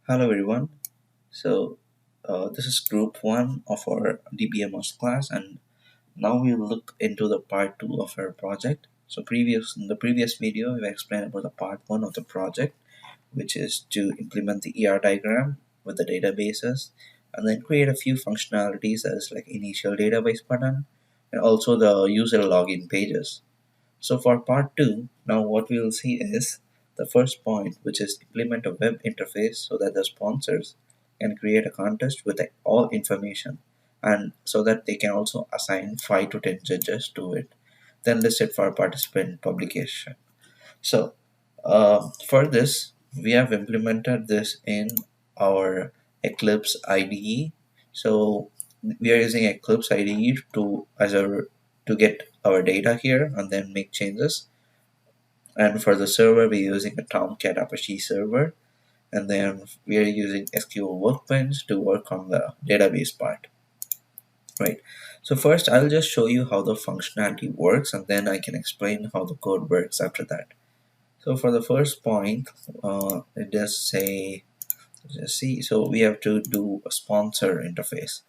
Hello everyone. So this is group 1 of our DBMS class, and now we'll look into the part 2 of our project. So in the previous video we explained about the part 1 of the project, which is to implement the ER diagram with the databases and then create a few functionalities as like initial database button and also the user login pages. So for part 2, now what we will see is the first point, which is implement a web interface so that the sponsors can create a contest with all information, and so that they can also assign 5 to 10 judges to it, then list it for participant publication. So for this, we have implemented this in our Eclipse IDE. So we are using Eclipse IDE to get our data here and then make changes. And for the server, we're using a Tomcat Apache server. And then we are using SQL Workbench to work on the database part. Right. So first, I'll just show you how the functionality works, and then I can explain how the code works after that. So for the first point, it does say, let's see, so we have to do a sponsor interface,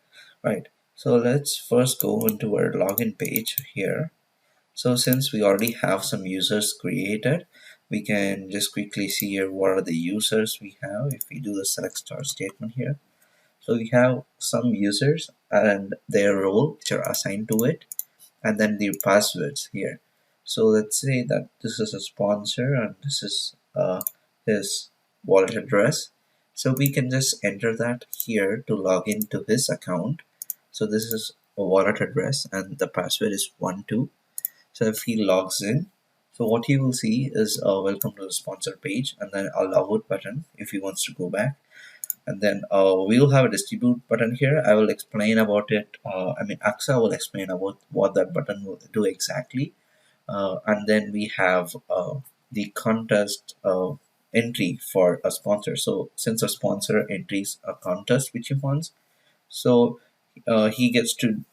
right? So let's first go into our login page here. So since we already have some users created, we can just quickly see here what are the users we have if we do the select star statement here. So we have some users and their role which are assigned to it, and then the passwords here. So let's say that this is a sponsor and this is his wallet address. So we can just enter that here to log into his account. So this is a wallet address and the password is 12. So if he logs in, so what he will see is welcome to the sponsor page and then a logout button if he wants to go back. And then we will have a distribute button here. I will explain about it. Aksa will explain about what that button will do exactly. And then we have the contest entry for a sponsor. So since a sponsor entries a contest which he wants, so he gets to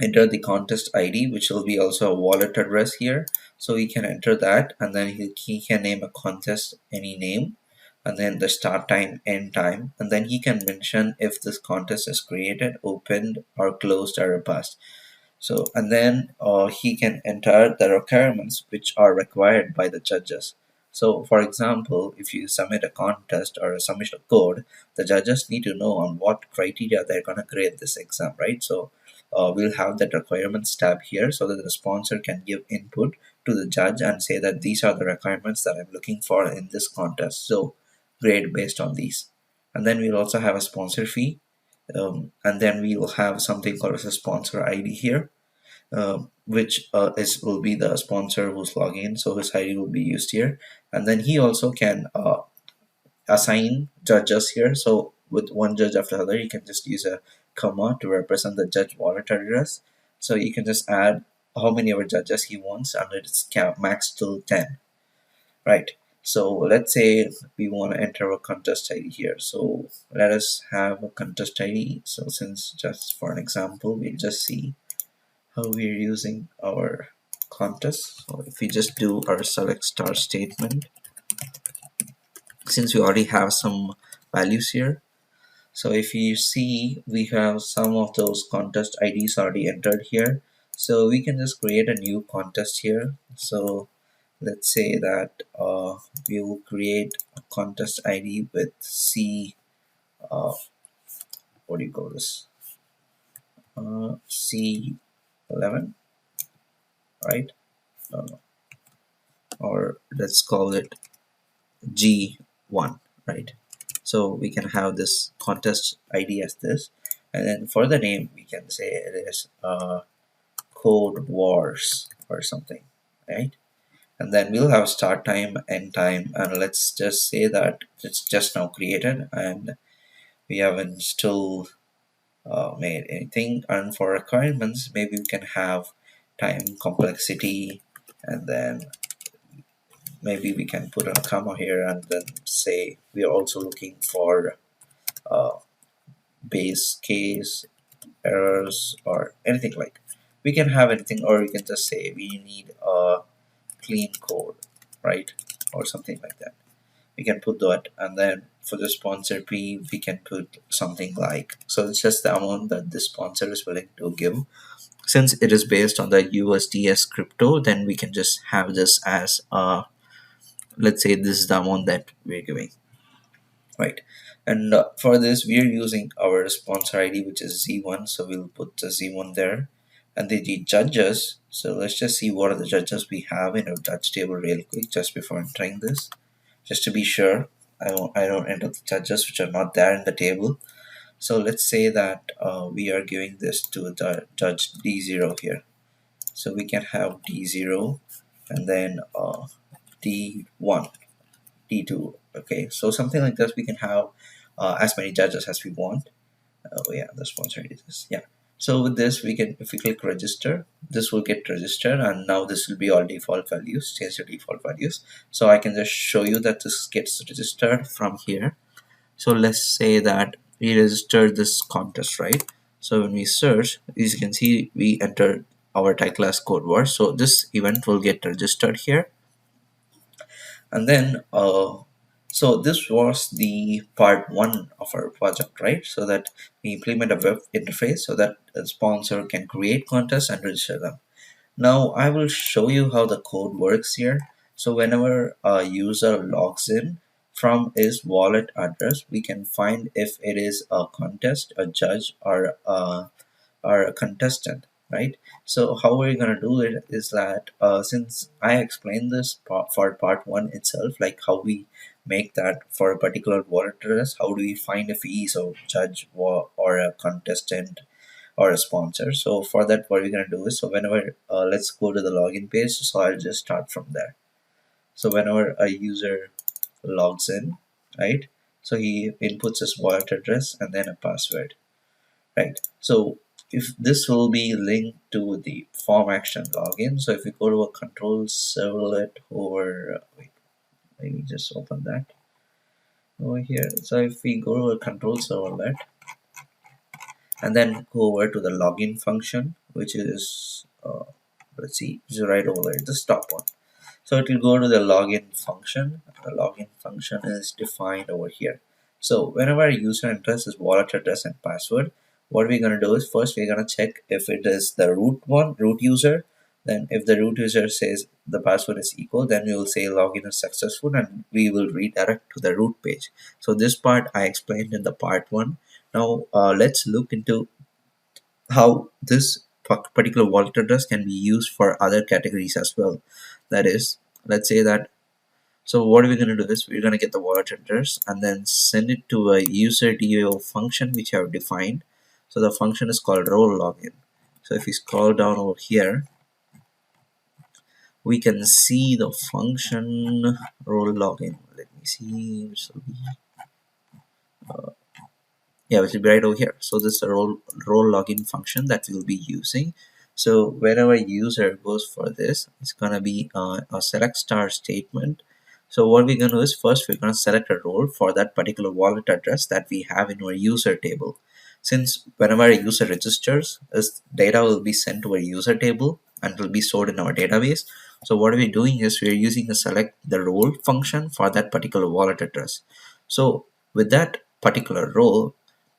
enter the contest ID, which will be also a wallet address here. So he can enter that, and then he can name a contest any name, and then the start time, end time, and then he can mention if this contest is created, opened, or closed or passed. So and then he can enter the requirements which are required by the judges. So for example, if you submit a contest or submit a code, the judges need to know on what criteria they're going to grade this exam, right? So we'll have that requirements tab here so that the sponsor can give input to the judge and say that these are the requirements that I'm looking for in this contest. So grade based on these. And then we'll also have a sponsor fee. And then we will have something called as a sponsor ID here, which will be the sponsor who's logging in. So his ID will be used here. And then he also can assign judges here. So with one judge after the other, you can just use a comma to represent the judge wallet address. So you can just add how many of judges he wants, and it's max till 10, right? So let's say we want to enter a contest ID here. So let us have a contest ID. So since just for an example, we'll just see how we're using our contest. So if we just do our select star statement, since we already have some values here, so if you see, we have some of those contest IDs already entered here. So we can just create a new contest here. So let's say that we will create a contest ID with C, what do you call this? C11, right? Or let's call it G1, right? So we can have this contest ID as this, and then for the name we can say it is Code Wars or something, right? And then we'll have start time, end time, and let's just say that it's just now created and we haven't still made anything. And for requirements, maybe we can have time complexity, and then maybe we can put a comma here and then say we are also looking for uh, base case errors or anything. Like we can have anything, or we can just say we need a clean code, right? Or something like that. we can put that, and then for the sponsor fee we can put something like, so it's just the amount that the sponsor is willing to give. Since it is based on the USDS crypto, then we can just have this as let's say this is the amount that we're giving, right? And for this we are using our sponsor ID, which is Z1, so we'll put the Z1 there. And the judges, so let's just see what are the judges we have in our judge table real quick just before entering this, just to be sure I don't enter the judges which are not there in the table. So let's say that we are giving this to the judge D0 here. So we can have D0 and then D1, D2. Okay, so something like this, we can have as many judges as we want. Oh yeah, the sponsor is this. Yeah. So with this, we can, if we click register, this will get registered, and now this will be all default values, change the default values. So I can just show you that this gets registered from here. So let's say that we registered this contest, right? So when we search, as you can see, we entered our title as code word. So this event will get registered here. And then so this was the part one of our project, right? So that we implement a web interface so that a sponsor can create contests and register them. Now I will show you how the code works here. So whenever a user logs in from his wallet address, we can find if it is a contest, a judge, or a contestant, right? So how we're gonna do it is that since I explained this for part one itself, like how we make that for a particular wallet address, how do we find if he is a judge or a contestant or a sponsor. So for that, what we're gonna do is, so whenever let's go to the login page. So I'll just start from there. So whenever a user logs in, right, so he inputs his wallet address and then a password, right? So if this will be linked to the form action login, so if we go to a control servlet over wait, let me just open that over here. So if we go to a control servlet and then go over to the login function, which is let's see, it's right over there, the top one. So it will go to the login function. The login function is defined over here. So whenever a user enters his wallet address and password, what we're going to do is first we're going to check if it is the root user. Then if the root user says the password is equal, then we will say login is successful and we will redirect to the root page. So this part I explained in the part one. Now let's look into how this particular wallet address can be used for other categories as well. That is, let's say that, so what we're going to do is we're going to get the wallet address and then send it to a user DO function which I have defined. So the function is called role login. So if we scroll down over here, we can see the function role login. Let me see, which will be yeah, which will be right over here. So this is the role login function that we'll be using. So whenever user goes for this, it's gonna be a select star statement. So what we're gonna do is first we're gonna select a role for that particular wallet address that we have in our user table. Since whenever a user registers, this data will be sent to a user table and will be stored in our database. So what we're doing is we're using the select the role function for that particular wallet address. So with that particular role,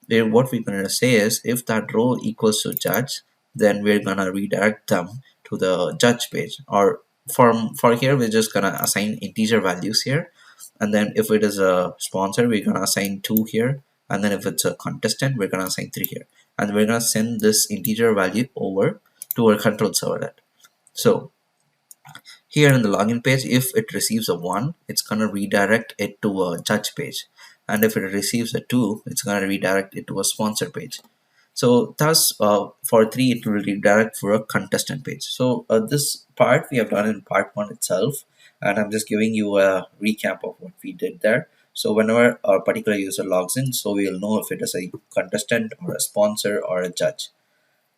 what we're going to say is if that role equals to judge, then we're going to redirect them to the judge page, or for here we're just going to assign integer values here, and then if it is a sponsor we're going to assign 2 here, and then if it's a contestant we're going to assign 3 here, and we're going to send this integer value over to our control servlet. So here in the login page, if it receives a 1, it's going to redirect it to a judge page. And if it receives a 2, it's going to redirect it to a sponsor page. So thus, for 3, it will redirect for a contestant page. So this part we have done in part 1 itself. And I'm just giving you a recap of what we did there. So whenever a particular user logs in, so we'll know if it is a contestant or a sponsor or a judge.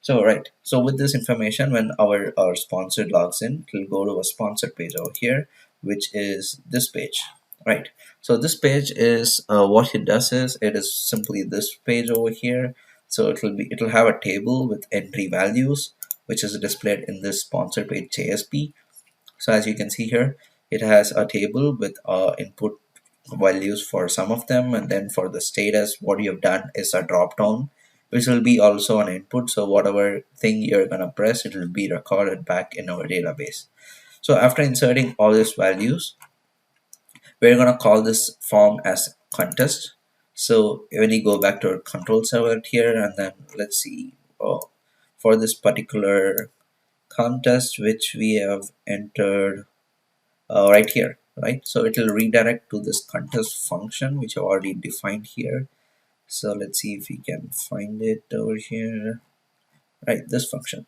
So right, so with this information, when our sponsor logs in, it will go to a sponsor page over here, which is this page, right? So this page is what it does is it is simply this page over here. So it'll have a table with entry values, which is displayed in this sponsor page JSP. So as you can see here, it has a table with input values for some of them, and then for the status, what you've done is a drop down, which will be also an input. So whatever thing you're gonna press, it will be recorded back in our database. So after inserting all these values, we're gonna call this form as contest. So when you go back to our control server here, and then let's see, for this particular contest which we have entered right here, right? So it will redirect to this contest function which I already defined here. So let's see if we can find it over here, right? This function.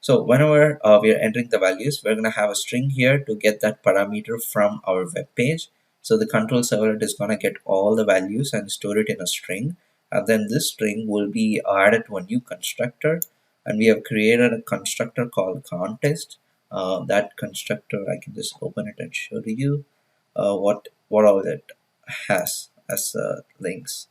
So whenever we are entering the values, we're going to have a string here to get that parameter from our web page. So the control servlet is going to get all the values and store it in a string. And then this string will be added to a new constructor. And we have created a constructor called contest. That constructor, I can just open it and show to you what all it has as links.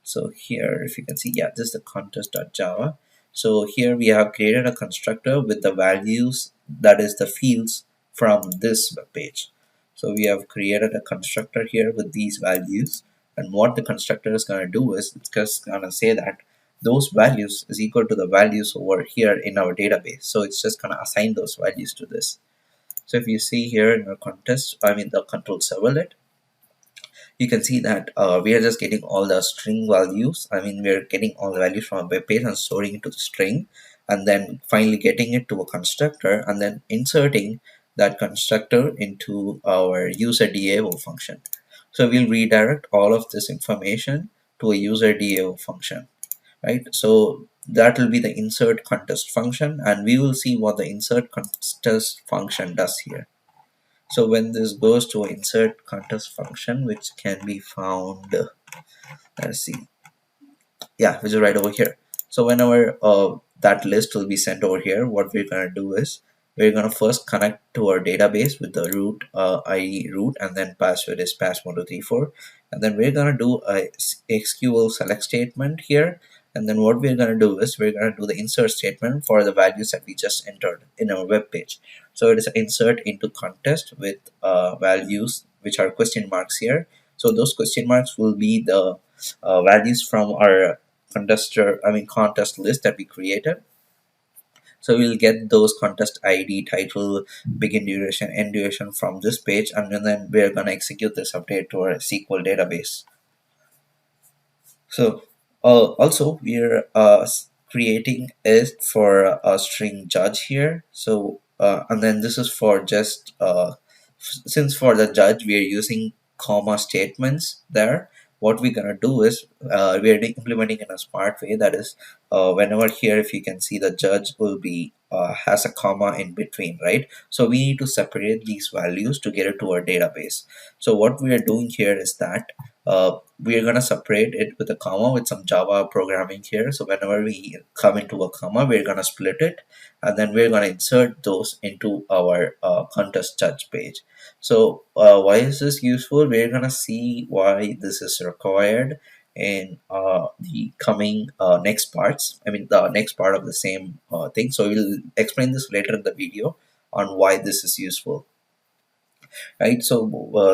So here, if you can see, yeah, this is the contest.java. So here we have created a constructor with the values, that is the fields from this web page. So we have created a constructor here with these values. And what the constructor is going to do is it's just going to say that those values is equal to the values over here in our database. So it's just going to assign those values to this. So if you see here in our contest, I mean the control servlet, you can see that we are just getting all the string values. I mean, we're getting all the values from a web page and storing it to the string, and then finally getting it to a constructor and then inserting that constructor into our user DAO function. So we'll redirect all of this information to a user DAO function, right? So that will be the insert contest function, and we will see what the insert contest function does here. So when this goes to insert contest function, which can be found, let's see, yeah, which is right over here. So whenever that list will be sent over here, what we're gonna do is we're gonna first connect to our database with the root ID root, and then password is pass1234, and then we're gonna do a SQL select statement here. And then what we're going to do is we're going to do the insert statement for the values that we just entered in our web page. So it is insert into contest with values which are question marks here. So those question marks will be the values from our contest list that we created. So we'll get those contest ID, title, begin duration, end duration from this page, and then we're going to execute this update to our SQL database. So also we're creating it for a string judge here. So and then this is for just since for the judge we are using comma statements there. What we're gonna do is we are implementing in a smart way. That is, whenever here, if you can see, the judge will be has a comma in between, right? So we need to separate these values to get it to our database. So what we are doing here is that we are going to separate it with a comma with some Java programming here. So whenever we come into a comma, we're going to split it, and then we're going to insert those into our contest judge page. So why is this useful? We're going to see why this is required in the coming next parts. I mean, the next part of the same thing. So we'll explain this later in the video on why this is useful, right? So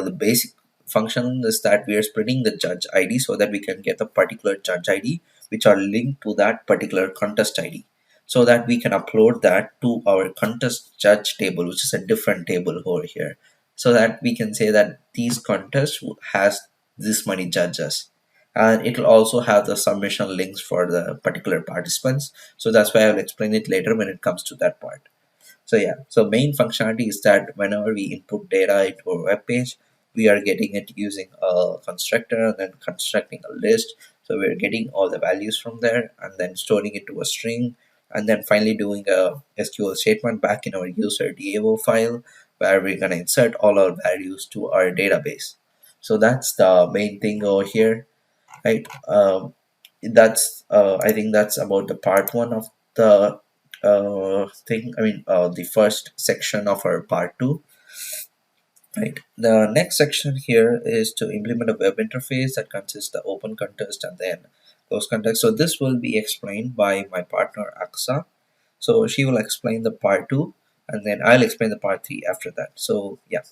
the basic function is that we are splitting the judge ID so that we can get the particular judge ID which are linked to that particular contest ID, so that we can upload that to our contest judge table, which is a different table over here, so that we can say that these contests has this many judges, and it will also have the submission links for the particular participants. So that's why I'll explain it later when it comes to that part. So yeah, so main functionality is that whenever we input data into a web page, we are getting it using a constructor and then constructing a list. So we're getting all the values from there and then storing it to a string, and then finally doing a SQL statement back in our user DAO file where we're gonna insert all our values to our database. So that's the main thing over here, right? That's I think that's about the part one of the thing. I mean, the first section of our part two, right? The next section here is to implement a web interface that consists the open contest and then close contest. So this will be explained by my partner Aksa. So she will explain the part two, and then I'll explain the part three after that. So yeah.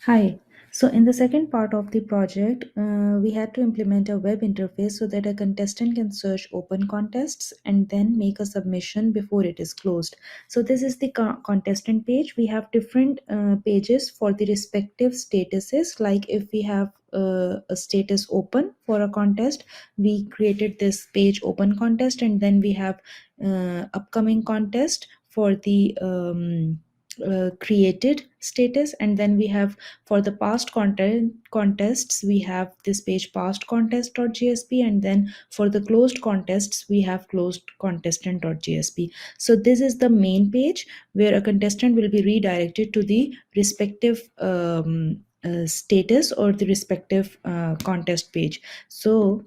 Hi. So, in the second part of the project, we had to implement a web interface so that a contestant can search open contests and then make a submission before it is closed. So, this is the contestant page. We have different pages for the respective statuses. Like if we have a status open for a contest, we created this page open contest, and then we have upcoming contest for the created status, and then we have for the past contests we have this page past contest.jsp, and then for the closed contests we have closed contestant.jsp. So this is the main page where a contestant will be redirected to the respective status or the respective contest page. So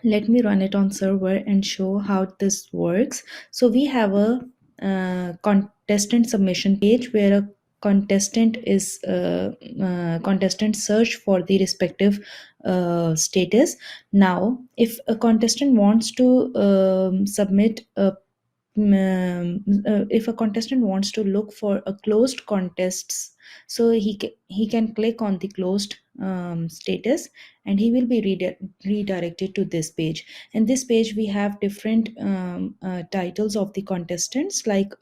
let me run it on server and show how this works. So we have a contestant submission page where a contestant search for the respective status. Now if a contestant wants to submit a if a contestant wants to look for a closed contests, so he can click on the closed status, and he will be redirected to this page. In this page we have different titles of the contestants, like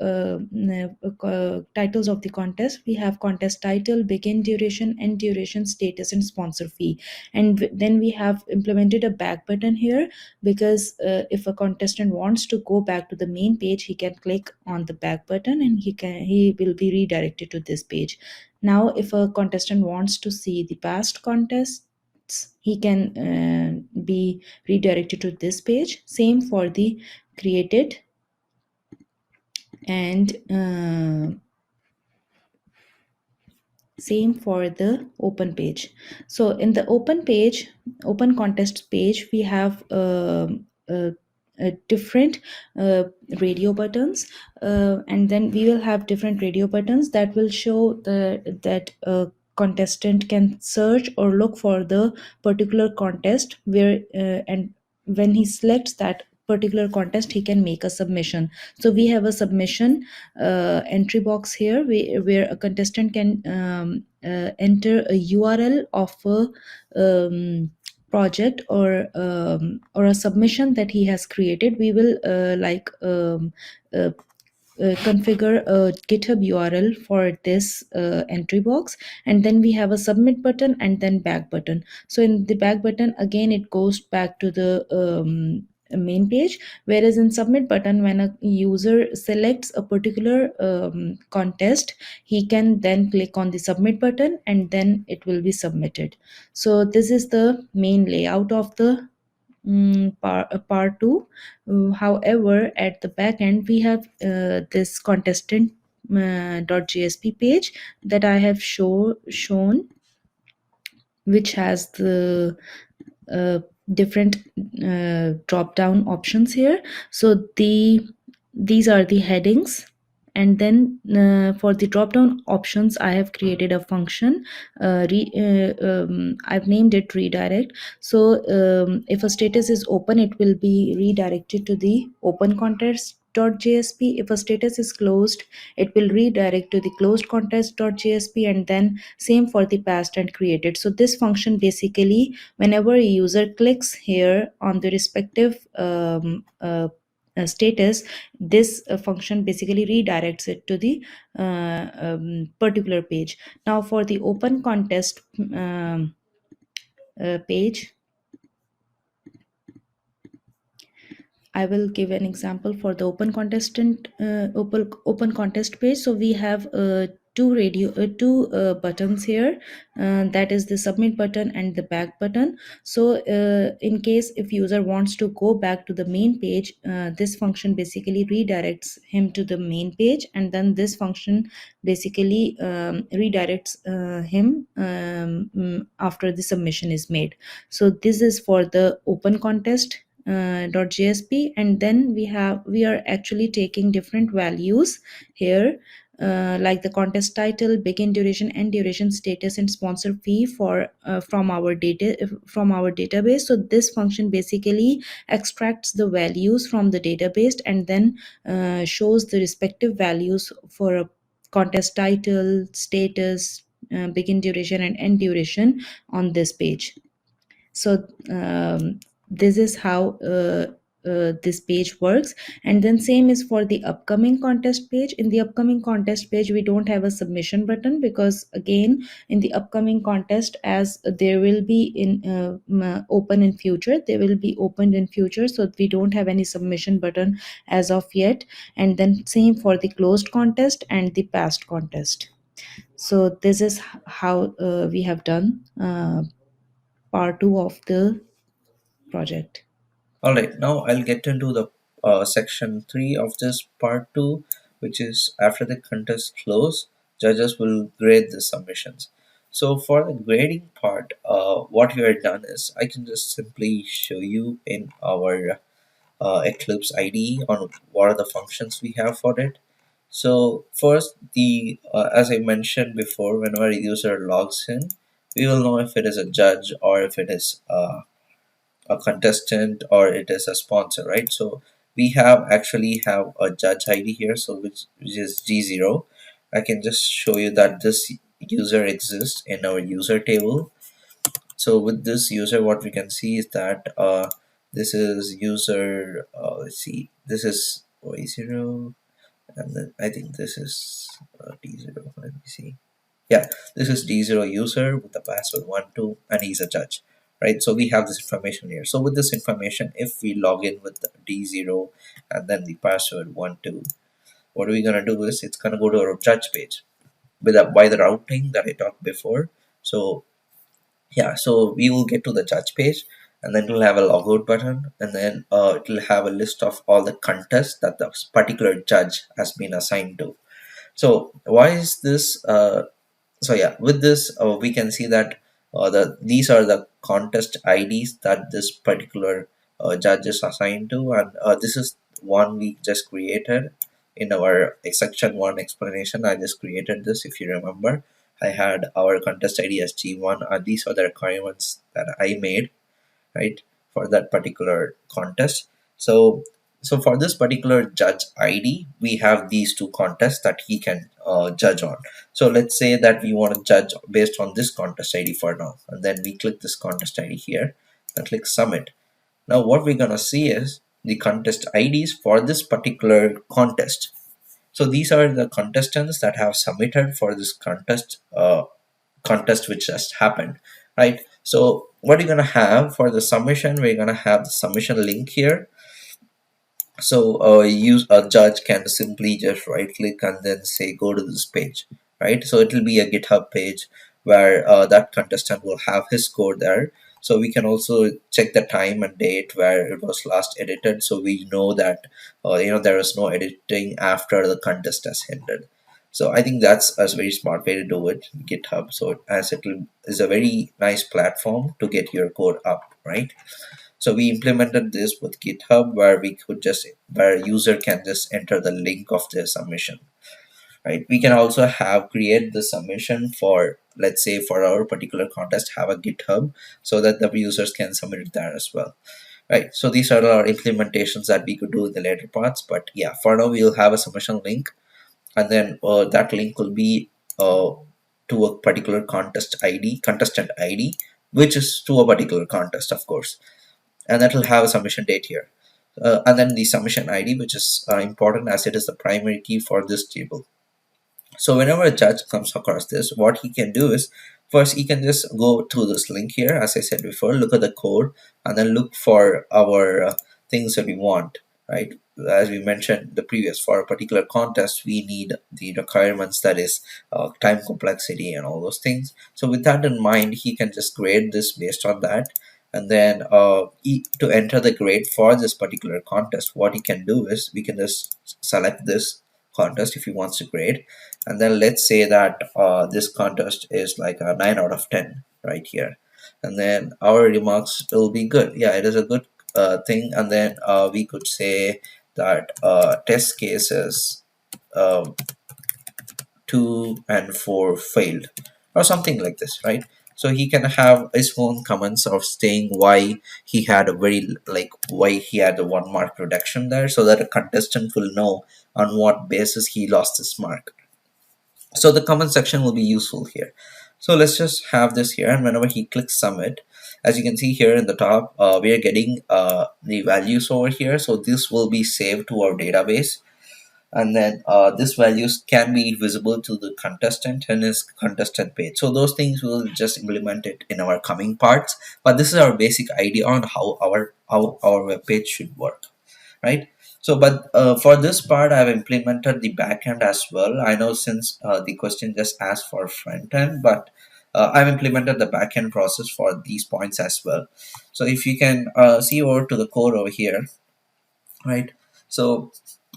titles of the contest. We have contest title, begin duration, end duration, status, and sponsor fee. And then we have implemented a back button here, because if a contestant wants to go back to the main page, he can click on the back button and he will be redirected to this page. Now if a contestant wants to see the past contests, he can be redirected to this page. Same for the created and same for the open page. So in the open contest page, we have different uh, radio buttons, and then we will have different radio buttons that will show that a contestant can search or look for the particular contest where and when he selects that particular contest, he can make a submission. So we have a submission entry box here, where a contestant can enter a URL of a project or a submission that he has created. We will uh, configure a GitHub URL for this entry box, and then we have a submit button and then back button. So in the back button, again it goes back to the main page, whereas in submit button, when a user selects a particular contest, he can then click on the submit button and then it will be submitted. So this is the main layout of the part 2. However, at the back end, we have this contestant .jsp page that I have shown, which has the uh, different drop down options here. So these are the headings, and then for the drop down options I have created a function. I've named it redirect. So if a status is open, it will be redirected to the open contest.jsp. If a status is closed, it will redirect to the closed contest.jsp, and then same for the past and created. So this function basically, whenever a user clicks here on the respective status, this function basically redirects it to the particular page. Now for the open contest page, I will give an example for the open contest page. So we have two buttons here, that is the submit button and the back button. So in case if user wants to go back to the main page, this function basically redirects him to the main page, and then this function basically redirects him after the submission is made. So this is for the open contest .jsp, and then we are actually taking different values here, like the contest title, begin duration, end duration, status, and sponsor fee for from our database. So this function basically extracts the values from the database and then shows the respective values for a contest title, status, begin duration and end duration on this page. So this is how this page works. And then same is for the upcoming contest page. In the upcoming contest page, we don't have a submission button, because again, in the upcoming contest, as there will be in open in future, they will be opened in future, so we don't have any submission button as of yet. And then same for the closed contest and the past contest. So this is how we have done part 2 of the project. All right, now I'll get into the section 3 of this part 2, which is after the contest close, judges will grade the submissions. So for the grading part, what we have done is I can just simply show you in our Eclipse IDE on what are the functions we have for it. So first, the as I mentioned before, whenever a user logs in, we will know if it is a judge or if it is a contestant or it is a sponsor, right? So we have actually have a judge ID here, so which is G0. I can just show you that this user exists in our user table. So with this user, what we can see is that this is user, let's see, this is Y0, and then I think this is D0. Let me see. Yeah, this is D0 user with the password 12, and he's a judge, right? So we have this information here. So with this information, if we log in with the D0 and then the password 12, what are we gonna do is it's gonna go to our judge page with by the routing that I talked before. So yeah, so we will get to the judge page, and then it'll have a logout button, and then it'll have a list of all the contests that the particular judge has been assigned to. So why is this so yeah, with this we can see that these are the contest IDs that this particular judge is assigned to, and this is one we just created in our section 1 explanation. I just created this, if you remember. I had our contest ID as G1, and these are the requirements that I made, right, for that particular contest. So for this particular judge ID, we have these two contests that he can judge on. So let's say that we want to judge based on this contest ID for now, and then we click this contest ID here and click submit. Now what we're gonna see is the contest IDs for this particular contest. So these are the contestants that have submitted for this contest which just happened, right? So what you're gonna have for the submission, we're gonna have the submission link here. So use a judge can simply just right click and then say go to this page, right? So it will be a GitHub page where that contestant will have his code there. So we can also check the time and date where it was last edited, so we know that there is no editing after the contest has ended. So I think that's a very smart way to do it, GitHub. So as is a very nice platform to get your code up, right? So we implemented this with GitHub where user can just enter the link of their submission, right? We can also create the submission for, let's say, for our particular contest, have a GitHub so that the users can submit it there as well, right? So these are our implementations that we could do in the later parts, but yeah, for now we'll have a submission link, and then that link will be to a particular contestant ID, which is to a particular contest, of course, and that will have a submission date here. And then the submission ID, which is important as it is the primary key for this table. So whenever a judge comes across this, what he can do is first he can just go to this link here, as I said before, look at the code, and then look for our things that we want, right? As we mentioned the previous, for a particular contest, we need the requirements, that is time complexity and all those things. So with that in mind, he can just grade this based on that. And then to enter the grade for this particular contest, what he can do is we can just select this contest if he wants to grade, and then let's say that this contest is like a 9 out of 10 right here, and then our remarks will be good. Yeah, it is a good thing. And then we could say that test cases uh, 2 and 4 failed, or something like this, right? So he can have his own comments of saying why he had a why he had a 1 mark reduction there, so that a contestant will know on what basis he lost this mark. So the comment section will be useful here. So let's just have this here, and whenever he clicks submit, as you can see here in the top, we are getting the values over here. So this will be saved to our database, and then this values can be visible to the contestant and his contestant page. So those things we'll just implement it in our coming parts, but this is our basic idea on how our web page should work, right? So but for this part I've implemented the backend as well. I know since the question just asked for front end, but I've implemented the backend process for these points as well. So if you can see over to the code over here, right? So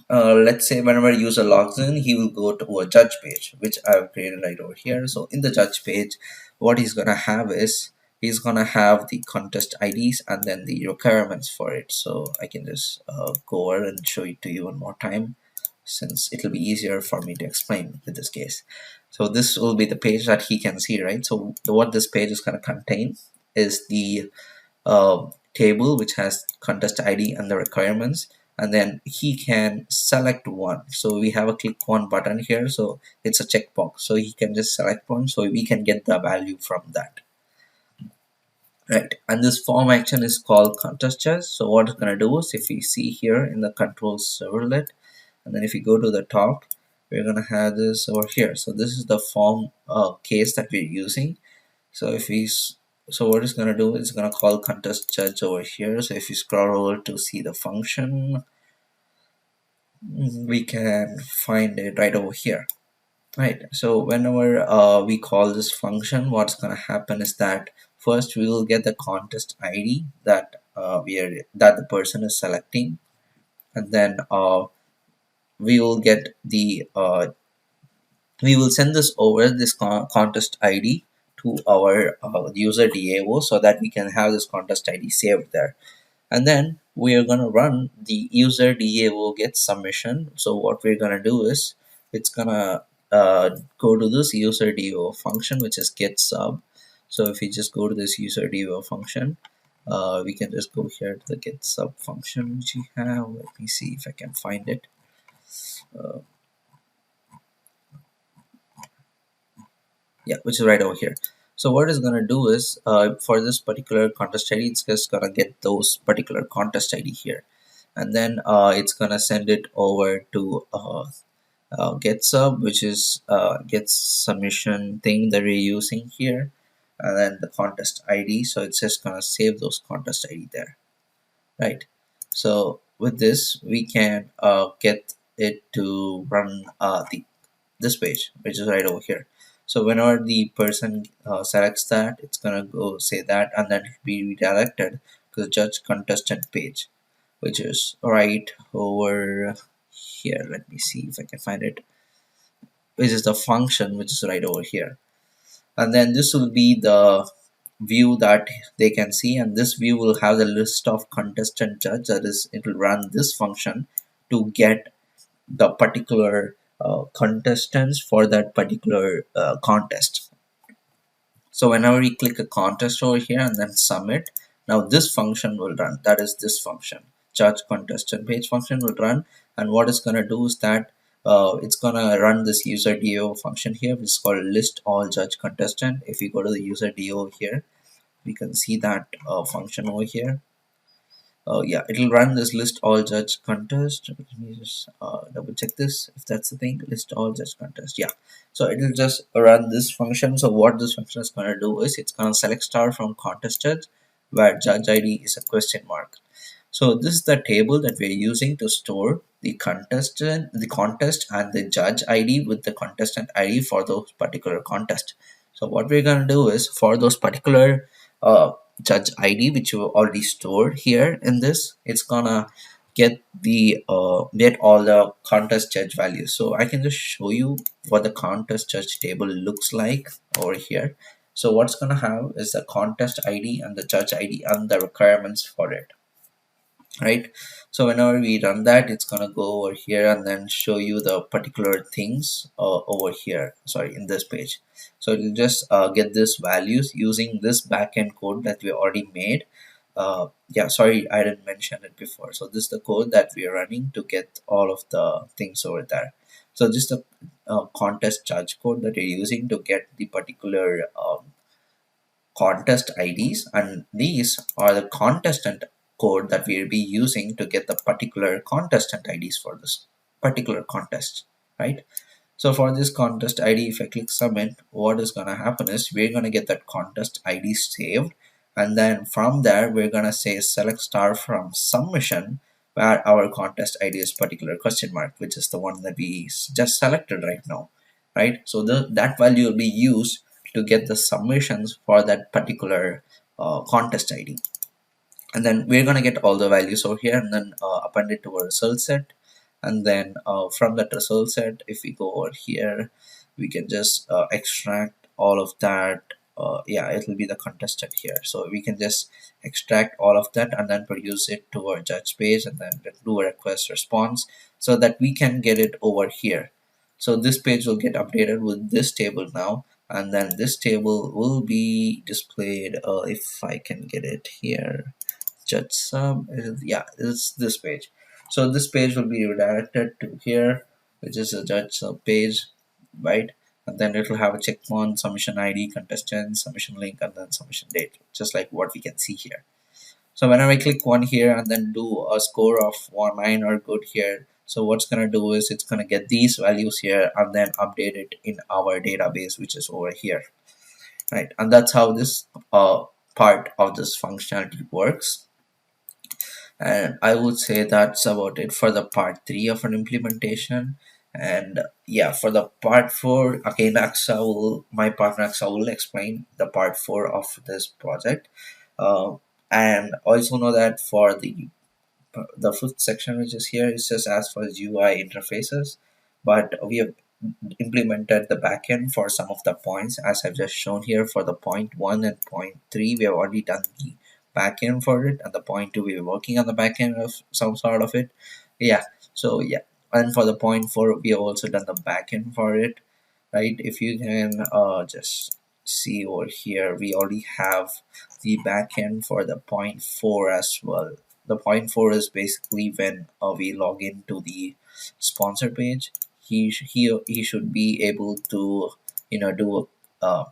let's say whenever user logs in, he will go to a judge page, which I've created right over here. So in the judge page, what he's gonna have is he's gonna have the contest IDs and then the requirements for it. So I can just go over and show it to you one more time, since it'll be easier for me to explain with this case. So this will be the page that he can see, right? So what this page is gonna contain is the table which has contest ID and the requirements, and then he can select one. So we have a click one button here, so it's a checkbox, so he can just select one, so we can get the value from that, right? And this form action is called contest judge. So what it's going to do is, if we see here in the control servlet, and then if you go to the top, we're going to have this over here. So this is the form case that we're using. So if we so what it's going to do is it's going to call contest judge over here. So if you scroll over to see the function, we can find it right over here, right? So whenever we call this function, what's going to happen is that first we will get the contest ID that that the person is selecting, and then we will get the we will send this over this contest ID to our user DAO, so that we can have this contest ID saved there. And then we are going to run the user DAO get submission. So what we're going to do is it's going to go to this user DAO function, which is get sub. So if we just go to this user DAO function, we can just go here to the get sub function which we have. Let me see if I can find it. uh, yeah, which is right over here. So what it's going to do is for this particular contest ID, it's just going to get those particular contest ID here, and then it's gonna send it over to get sub, which is get submission thing that we're using here, and then the contest ID. So it's just gonna save those contest ID there, right? So with this we can get it to run the this page, which is right over here. So whenever the person selects that, it's gonna go say that, and then be redirected to the judge contestant page, which is right over here. Let me see if I can find it, which is the function which is right over here. And then this will be the view that they can see, and this view will have the list of contestant judge. That is, it will run this function to get the particular contestants for that particular contest. So whenever we click a contest over here and then submit, now this function will run. That is this function, judge contestant page function will run. And what it's going to do is that it's going to run this user DO function here, which is called list all judge contestant. If you go to the user DO here, we can see that function over here. Yeah, it'll run this list all judge contest. Let me just double check this if that's the thing, list all judge contest. Yeah, so it'll just run this function. So what this function is going to do is it's going to select star from contest judge, where judge ID is a question mark. So this is the table that we're using to store the contestant, the contest, and the judge ID with the contestant ID for those particular contest. So what we're gonna do is, for those particular judge ID which you already stored here in this, it's gonna get the get all the contest judge values. So I can just show you what the contest judge table looks like over here. So what's gonna have is the contest ID and the judge ID and the requirements for it, right? So whenever we run that, it's gonna go over here and then show you the particular things over here, sorry, in this page. So it'll just get this values using this backend code that we already made. Yeah, sorry, I didn't mention it before. So this is the code that we are running to get all of the things over there. So just a contest judge code that you're using to get the particular contest IDs, and these are the contestant code that we'll be using to get the particular contestant IDs for this particular contest, right? So for this contest ID, if I click submit, what is going to happen is we're going to get that contest ID saved. And then from there, we're going to say select star from submission where our contest ID is particular question mark, which is the one that we just selected right now, right? So that value will be used to get the submissions for that particular contest ID. And then we're going to get all the values over here and then append it to a result set. And then from that result set, if we go over here, we can just extract all of that. Yeah, it will be the contestant here, so we can just extract all of that and then produce it to our judge page and then do a request response so that we can get it over here. So this page will get updated with this table now, and then this table will be displayed if I can get it here. Judge sub yeah, it's this page. So this page will be redirected to here, which is a judge sub page, right? And then it will have a checkpoint, submission ID, contestant, submission link, and then submission date, just like what we can see here. So whenever I click one here and then do a score of 1 9 or good here, so what's gonna do is it's gonna get these values here and then update it in our database, which is over here, right? And that's how this part of this functionality works. And I would say that's about it for the part 3 of an implementation. And yeah, for the part 4, again, my partner Aksa will explain the part 4 of this project. Uh, and also know that for the fifth section, which is here, it says as for UI interfaces, but we have implemented the backend for some of the points as I've just shown here. For the point 1 and point 3, we have already done the backend for it, and the point 2, we are working on the backend of some sort of it. Yeah, so yeah, and for the point 4, we have also done the backend for it, right? If you can just see over here, we already have the backend for the point 4 as well. The point 4 is basically when we log into the sponsor page, he should be able to uh,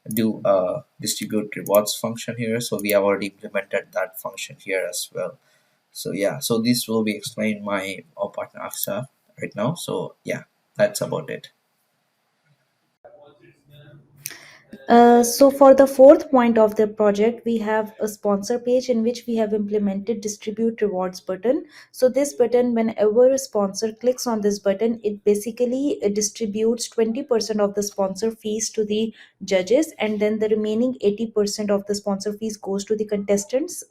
do a distribute rewards function here. So we have already implemented that function here as well. So yeah, so this will be explained my partner Aksa right now. So yeah, that's about it. So for the fourth point of the project, we have a sponsor page in which we have implemented distribute rewards button. So this button, whenever a sponsor clicks on this button, it basically distributes 20% of the sponsor fees to the judges, and then the remaining 80% of the sponsor fees goes to the contestants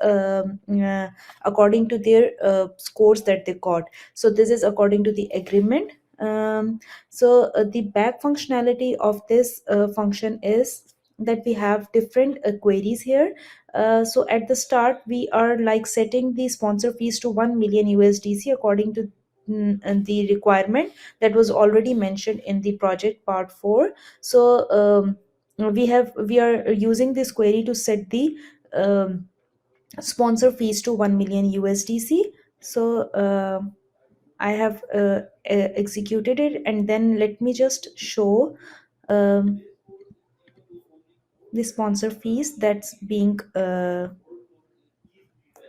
according to their scores that they got. So this is according to the agreement. The back functionality of this function is that we have different queries here. So at the start, we are like setting the sponsor fees to 1 million USDC according to and the requirement that was already mentioned in the project part 4. So we are using this query to set the sponsor fees to 1 million USDC. So I have executed it, and then let me just show um, the sponsor fees that's being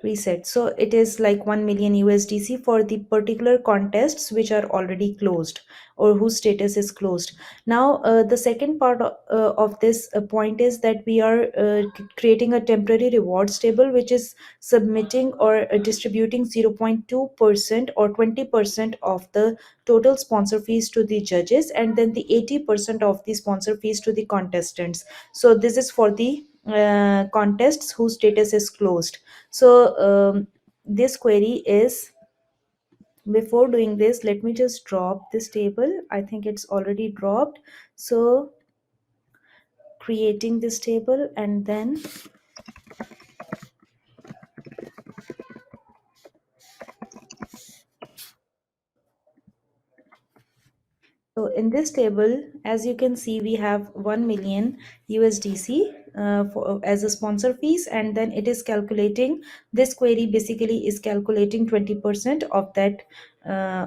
reset. So it is like 1 million USDC for the particular contests which are already closed or whose status is closed. Now, the second part of this point is that we are creating a temporary rewards table which is submitting or distributing 0.2% or 20% of the total sponsor fees to the judges, and then the 80% of the sponsor fees to the contestants. So this is for the contests whose status is closed. So this query is, before doing this, let me just drop this table. I think it's already dropped. So creating this table, and then so in this table, as you can see, we have 1 million USDC as a sponsor fees, and then it is calculating, this query basically is calculating 20% of that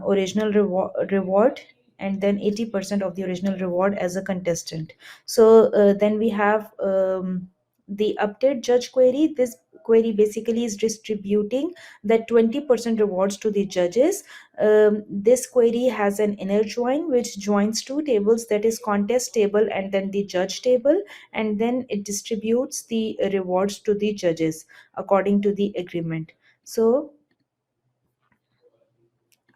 original reward and then 80% of the original reward as a contestant. So then we have the update judge query. This query basically is distributing that 20% rewards to the judges. This query has an inner join which joins two tables, that is contest table and then the judge table, and then it distributes the rewards to the judges according to the agreement. So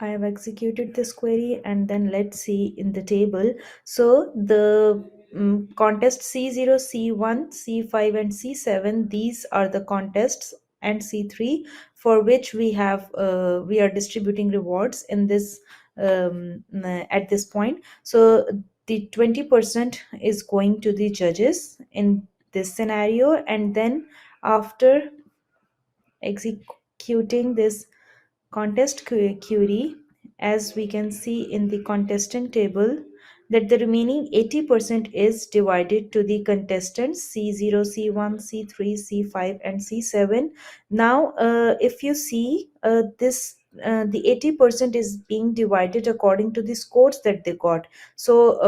I have executed this query, and then let's see in the table. So the contest C0, C1, C5, and C7, these are the contests, and C3 for which we are distributing rewards in this at this point. So the 20% is going to the judges in this scenario, and then after executing this query, as we can see in the contestant table, that the remaining 80% is divided to the contestants C0, C1, C3, C5, and C7. Now, if you see this, the 80% is being divided according to the scores that they got. So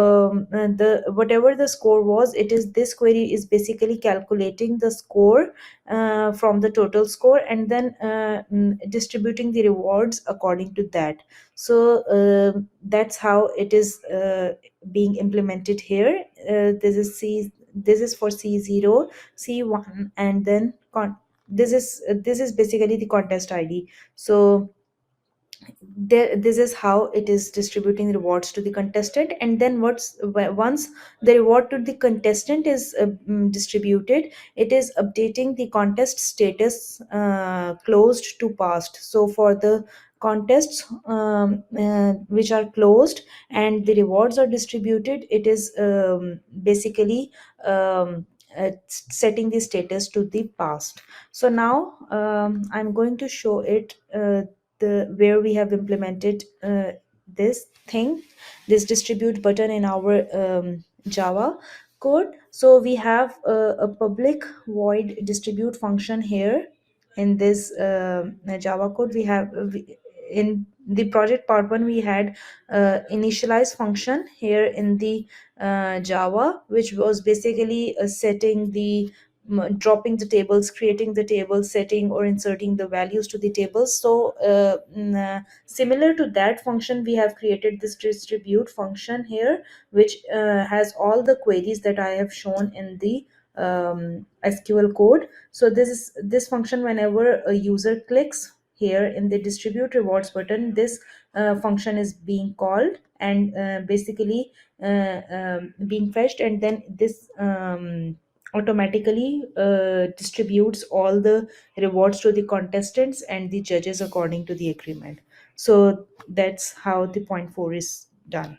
the whatever the score was, it is this query is basically calculating the score from the total score, and then distributing the rewards according to that. So that's how it is being implemented here. This is for C0, C1, and then this is basically the contest ID. So this is how it is distributing rewards to the contestant, and then once the reward to the contestant is distributed, it is updating the contest status closed to passed. So for the contests which are closed and the rewards are distributed, it is basically setting the status to the past. So now I'm going to show it the where we have implemented this thing, this distribute button in our Java code. So we have a public void distribute function here in this Java code. In the project part one, we had initialize function here in the Java, which was basically setting the dropping the tables, creating the table, setting or inserting the values to the tables. So similar to that function, we have created this distribute function here, which has all the queries that I have shown in the SQL code. So this function, whenever a user clicks here in the distribute rewards button, this function is being called and basically being fetched, and then this automatically distributes all the rewards to the contestants and the judges according to the agreement. So that's how the point 4 is done.